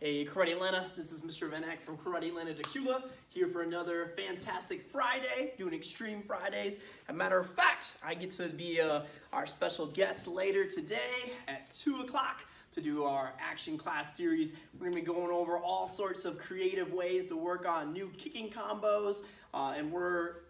Hey, Karate Atlanta, this is Mr. Venak from Karate Atlanta Tequila, here for another fantastic Friday, doing Xtreme Fridays. As a matter of fact, I get to be our special guest later today at 2 o'clock to do our action class series. We're gonna be going over all sorts of creative ways to work on new kicking combos,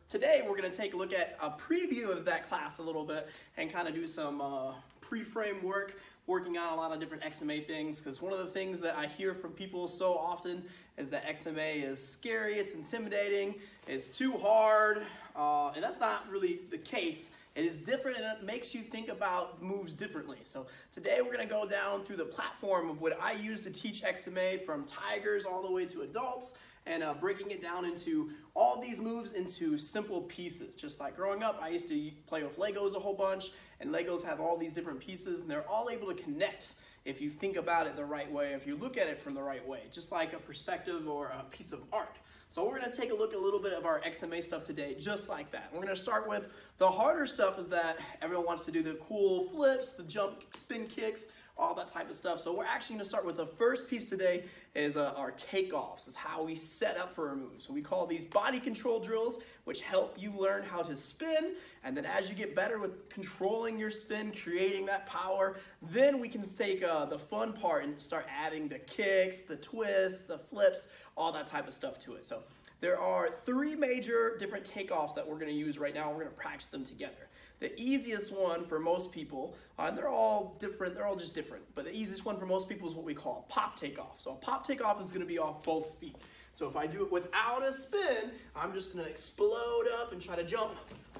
today we're gonna take a look at a preview of that class a little bit and kind of do some pre-frame work, working on a lot of different XMA things, because one of the things that I hear from people so often is that XMA is scary, it's intimidating, it's too hard, and that's not really the case. It is different and it makes you think about moves differently. So today we're gonna go down through the platform of what I use to teach XMA, from tigers all the way to adults, and breaking it down into all these moves into simple pieces. Just like growing up, I used to play with Legos a whole bunch, and Legos have all these different pieces, and they're all able to connect if you think about it the right way, if you look at it from the right way, just like a perspective or a piece of art. So we're gonna take a look at a little bit of our XMA stuff today, just like that. We're gonna start with the harder stuff, is that everyone wants to do the cool flips, the jump, spin kicks, all that type of stuff. So we're actually gonna start with the first piece today is our takeoffs. Is how we set up for a move. So we call these body control drills, which help you learn how to spin. And then as you get better with controlling your spin, creating that power, then we can take the fun part and start adding the kicks, the twists, the flips, all that type of stuff to it. So there are three major different takeoffs that we're gonna use right now. We're gonna practice them together. The easiest one for most people, and they're all different, they're all just different, but the easiest one for most people is what we call a pop takeoff. So a pop takeoff is gonna be off both feet. So if I do it without a spin, I'm just gonna explode up and try to jump,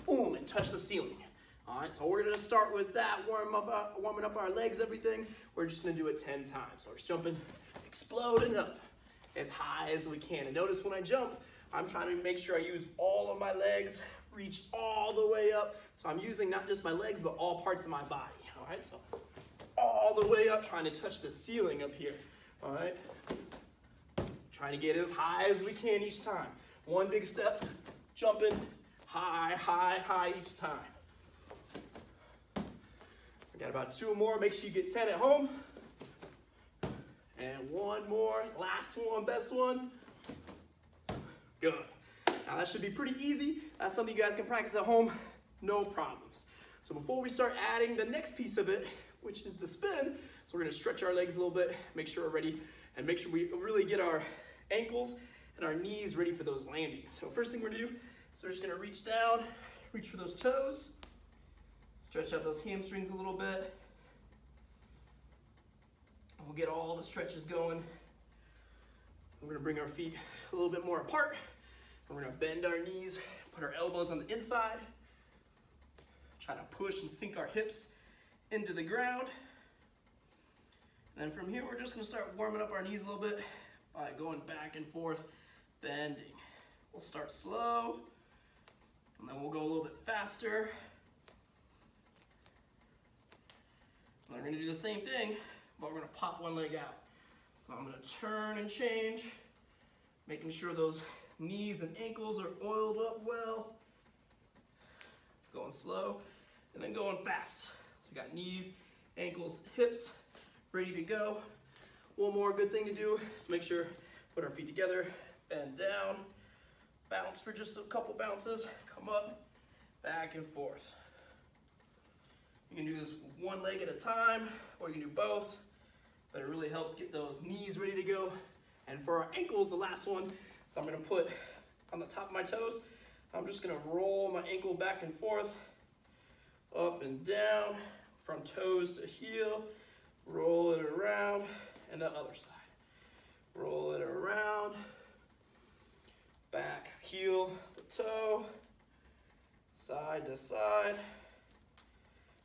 boom, and touch the ceiling. All right, so we're gonna start with that, warming up our legs, everything. We're just gonna do it 10 times. So we're just jumping, exploding up as high as we can. And notice when I jump, I'm trying to make sure I use all of my legs, reach all the way up. So I'm using not just my legs, but all parts of my body. All right, so all the way up, trying to touch the ceiling up here. All right, trying to get as high as we can each time. One big step, jumping high, high, high each time. I got about 2 more. Make sure you get 10 at home. And 1 more, last one, best one. Good. Now that should be pretty easy. That's something you guys can practice at home, no problems. So before we start adding the next piece of it, which is the spin, so we're gonna stretch our legs a little bit, make sure we're ready, and make sure we really get our ankles and our knees ready for those landings. So first thing we're gonna do is we're just gonna reach down, reach for those toes, stretch out those hamstrings a little bit. We'll get all the stretches going. We're gonna bring our feet a little bit more apart. We're gonna bend our knees, put our elbows on the inside, try to push and sink our hips into the ground. And then from here, we're just gonna start warming up our knees a little bit by going back and forth, bending. We'll start slow, and then we'll go a little bit faster. And we're gonna do the same thing, but we're gonna pop one leg out. So I'm gonna turn and change, making sure those knees and ankles are oiled up well. Going slow and then going fast. So we got knees, ankles, hips ready to go. One more good thing to do is make sure, put our feet together, bend down, bounce for just a couple bounces, come up, back and forth. You can do this one leg at a time, or you can do both, but it really helps get those knees ready to go. And for our ankles, the last one, so I'm gonna put on the top of my toes, I'm just gonna roll my ankle back and forth, up and down, from toes to heel, roll it around, and the other side. Roll it around, back, heel to toe, side to side.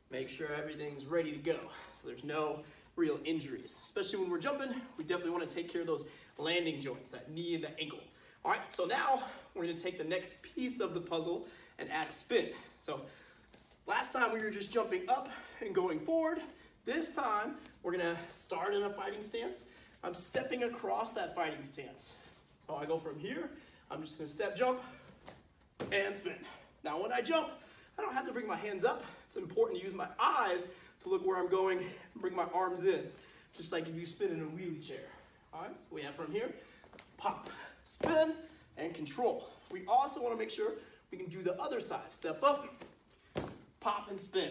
Make sure everything's ready to go, so there's no real injuries. Especially when we're jumping, we definitely wanna take care of those landing joints, that knee and the ankle. All right, so now we're gonna take the next piece of the puzzle and add a spin. So last time we were just jumping up and going forward. This time, we're gonna start in a fighting stance. I'm stepping across that fighting stance. So I go from here, I'm just gonna step, jump, and spin. Now when I jump, I don't have to bring my hands up. It's important to use my eyes to look where I'm going and bring my arms in, just like if you spin in a wheelie chair. All right, so we have from here, pop, spin, and control. We also want to make sure we can do the other side. Step up, pop, and spin.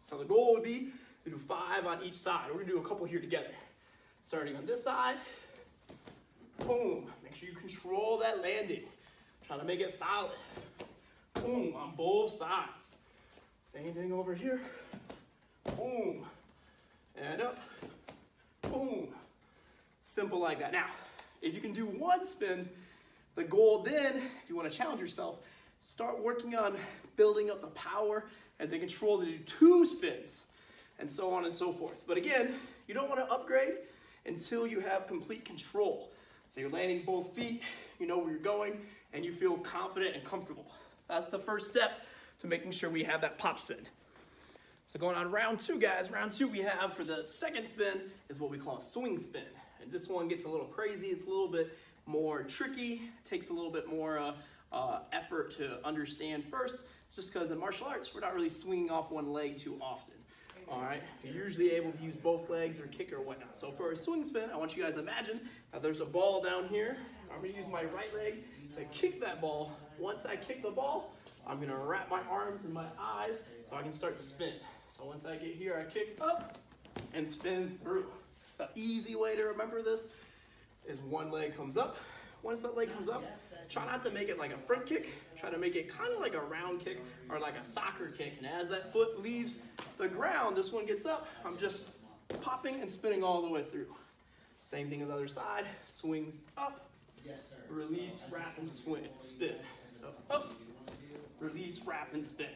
So the goal would be to do 5 on each side. We're gonna do a couple here together. Starting on this side, boom. Make sure you control that landing. Try to make it solid. Boom, on both sides. Same thing over here. Boom, and up, boom. Simple like that. Now, if you can do one spin, the goal then, if you want to challenge yourself, start working on building up the power and the control to do 2 spins, and so on and so forth. But again, you don't want to upgrade until you have complete control. So you're landing both feet, you know where you're going, and you feel confident and comfortable. That's the first step to making sure we have that pop spin. So going on round 2, guys. Round 2 we have for the second spin is what we call a swing spin. And this one gets a little crazy. It's a little bit more tricky. Takes a little bit more effort to understand first, just because in martial arts, we're not really swinging off one leg too often. All right, you're usually able to use both legs or kick or whatnot. So for a swing spin, I want you guys to imagine that there's a ball down here. I'm gonna use my right leg to kick that ball. Once I kick the ball, I'm gonna wrap my arms and my eyes so I can start to spin. So once I get here, I kick up and spin through. So easy way to remember this is one leg comes up. Once that leg comes up, try not to make it like a front kick. Try to make it kind of like a round kick or like a soccer kick. And as that foot leaves the ground, this one gets up. I'm just popping and spinning all the way through. Same thing on the other side. Swings up, release, wrap, and swing, spin. So up, release, wrap, and spin.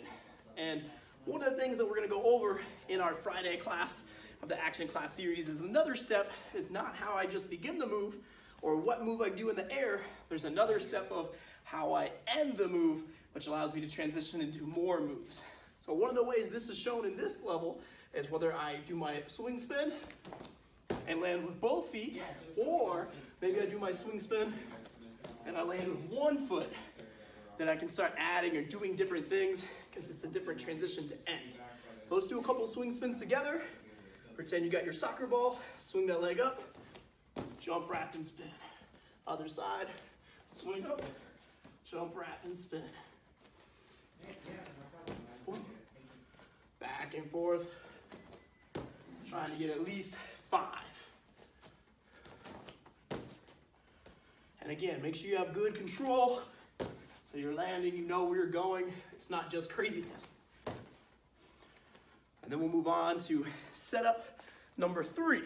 And one of the things that we're going to go over in our Friday class of the action class series is another step is not how I just begin the move or what move I do in the air. There's another step of how I end the move, which allows me to transition into more moves. So one of the ways this is shown in this level is whether I do my swing spin and land with both feet, or maybe I do my swing spin and I land with one foot. Then I can start adding or doing different things because it's a different transition to end. So let's do a couple swing spins together. Pretend you got your soccer ball, swing that leg up, jump, wrap, and spin. Other side, swing up, jump, wrap, and spin. Back and forth, trying to get at least 5. And again, make sure you have good control. So you're landing, you know where you're going. It's not just craziness. And then we'll move on to setup number 3.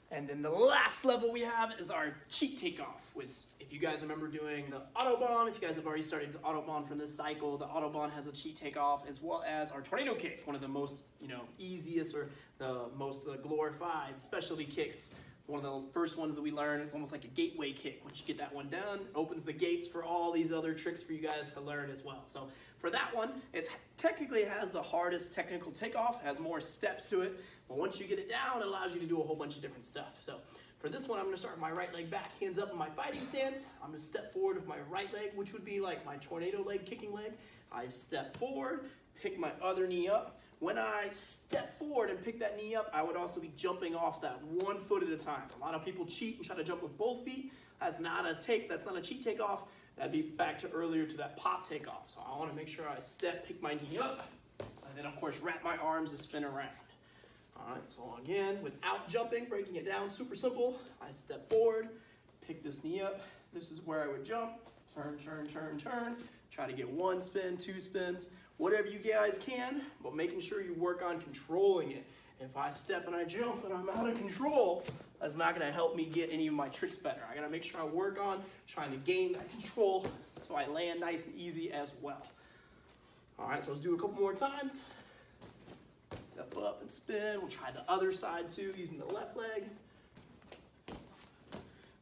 And then the last level we have is our cheat takeoff, which if you guys remember doing the Autobahn, if you guys have already started the Autobahn from this cycle, the Autobahn has a cheat takeoff as well as our tornado kick, one of the most, easiest or the most glorified specialty kicks. One of the first ones that we learn, it's almost like a gateway kick. Once you get that one done, it opens the gates for all these other tricks for you guys to learn as well. So for that one, it technically has the hardest technical takeoff, has more steps to it. But once you get it down, it allows you to do a whole bunch of different stuff. So for this one, I'm gonna start with my right leg back, hands up in my fighting stance. I'm gonna step forward with my right leg, which would be like my tornado leg, kicking leg. I step forward, pick my other knee up. When I step forward and pick that knee up, I would also be jumping off that one foot at a time. A lot of people cheat and try to jump with both feet. That's not a cheat takeoff. That'd be back to earlier to that pop takeoff. So I want to make sure I pick my knee up, and then of course wrap my arms and spin around. All right, so again, without jumping, breaking it down, super simple. I step forward, pick this knee up. This is where I would jump, turn, turn, turn, turn. Try to get 1 spin, 2 spins, whatever you guys can, but making sure you work on controlling it. If I step and I jump and I'm out of control, that's not gonna help me get any of my tricks better. I gotta make sure I work on trying to gain that control so I land nice and easy as well. All right, so let's do a couple more times. Step up and spin. We'll try the other side too, using the left leg.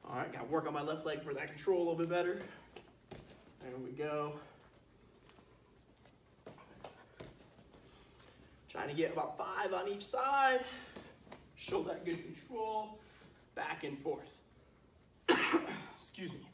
All right, gotta work on my left leg for that control a little bit better. There we go. Trying to get about 5 on each side. Show that good control. Back and forth. Excuse me.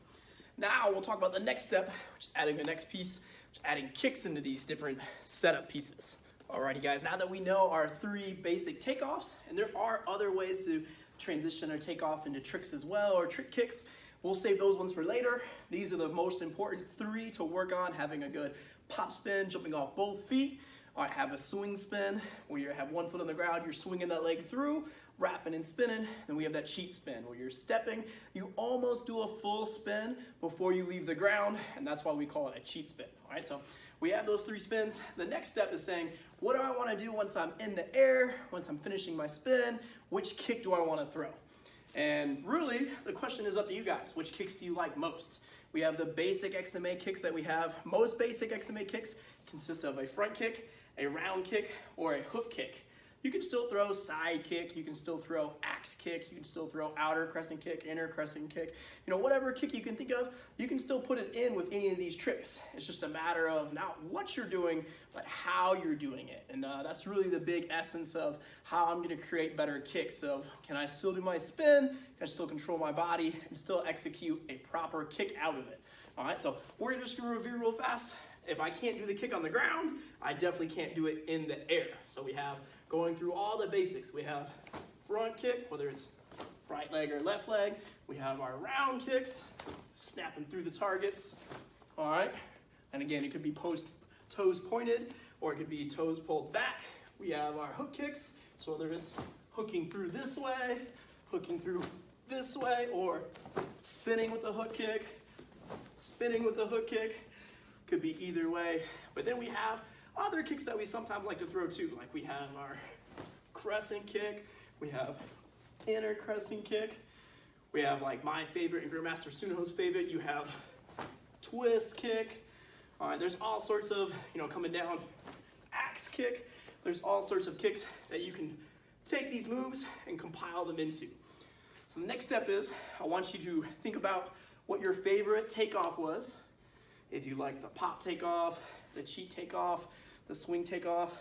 Now we'll talk about the next step, which is adding the next piece, which is adding kicks into these different setup pieces. Alrighty guys, now that we know our 3 basic takeoffs, and there are other ways to transition or take off into tricks as well, or trick kicks. We'll save those ones for later. These are the most important 3 to work on: having a good pop spin, jumping off both feet. All right, have a swing spin where you have 1 foot on the ground, you're swinging that leg through, wrapping and spinning. Then we have that cheat spin where you're stepping. You almost do a full spin before you leave the ground, and that's why we call it a cheat spin. All right, so we have those 3 spins. The next step is saying, what do I want to do once I'm in the air, once I'm finishing my spin? Which kick do I want to throw? And really, the question is up to you guys. Which kicks do you like most? We have the basic XMA kicks that we have. Most basic XMA kicks consist of a front kick, a round kick, or a hook kick. You can still throw side kick, you can still throw axe kick, you can still throw outer crescent kick, inner crescent kick. You know, whatever kick you can think of, you can still put it in with any of these tricks. It's just a matter of not what you're doing, but how you're doing it. And that's really the big essence of how I'm gonna create better kicks of, can I still do my spin? Can I still control my body and still execute a proper kick out of it? All right, so we're just gonna review real fast. If I can't do the kick on the ground, I definitely can't do it in the air. So we have going through all the basics. We have front kick, whether it's right leg or left leg. We have our round kicks, snapping through the targets. All right, and again, it could be toes pointed, or it could be toes pulled back. We have our hook kicks, so whether it's hooking through this way, hooking through this way, or spinning with the hook kick, spinning with the hook kick. Could be either way. But then we have other kicks that we sometimes like to throw too. Like we have our crescent kick, we have inner crescent kick, we have like my favorite and Grandmaster Suno's favorite, you have twist kick. All right, there's all sorts of, coming down, axe kick. There's all sorts of kicks that you can take these moves and compile them into. So the next step is, I want you to think about what your favorite takeoff was. If you like the pop takeoff, the cheat takeoff, the swing takeoff,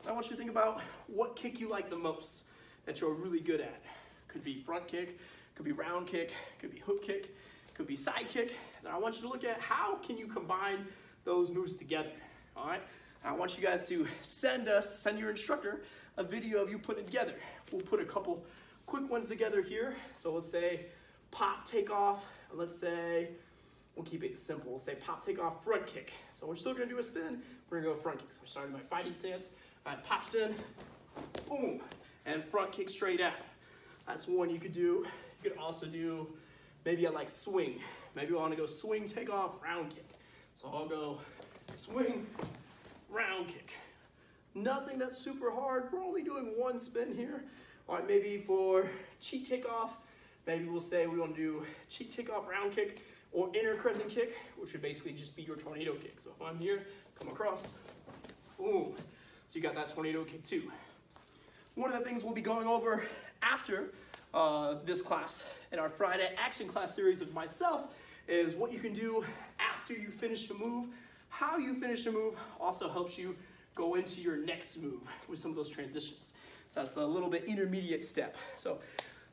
I want you to think about what kick you like the most that you're really good at. Could be front kick, could be round kick, could be hook kick, could be side kick. And I want you to look at how can you combine those moves together, all right? And I want you guys to send your instructor a video of you putting it together. We'll put a couple quick ones together here. So let's say pop takeoff, let's say, we'll keep it simple. We'll say pop, take off, front kick. So we're still gonna do a spin. We're gonna go front kick. So we're starting my fighting stance. Pop spin, boom, and front kick straight out. That's one you could do. You could also do, maybe I like swing. Maybe I wanna go swing, take off, round kick. So I'll go swing, round kick. Nothing that's super hard. We're only doing 1 spin here. All right, maybe for cheat takeoff, maybe we'll say we wanna do cheat takeoff, round kick, or inner crescent kick, which would basically just be your tornado kick. So if I'm here, come across, boom. So you got that tornado kick too. One of the things we'll be going over after this class in our Friday action class series with myself is what you can do after you finish a move. How you finish a move also helps you go into your next move with some of those transitions. So that's a little bit intermediate step. So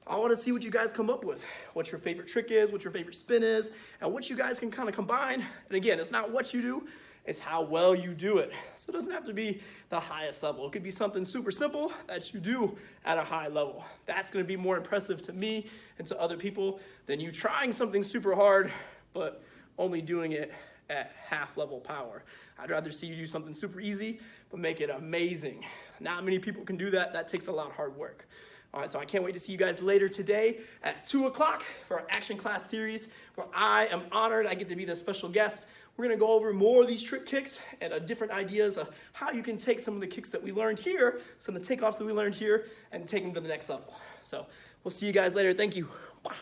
I want to see what you guys come up with, what your favorite trick is, what your favorite spin is, and what you guys can kind of combine. And again, it's not what you do, it's how well you do it. So it doesn't have to be the highest level. It could be something super simple that you do at a high level. That's going to be more impressive to me and to other people than you trying something super hard, but only doing it at half level power. I'd rather see you do something super easy, but make it amazing. Not many people can do that. That takes a lot of hard work. All right, so I can't wait to see you guys later today at 2 o'clock for our action class series where I am honored I get to be the special guest. We're gonna go over more of these trick kicks and different ideas of how you can take some of the kicks that we learned here, some of the takeoffs that we learned here, and take them to the next level. So we'll see you guys later. Thank you. Bye.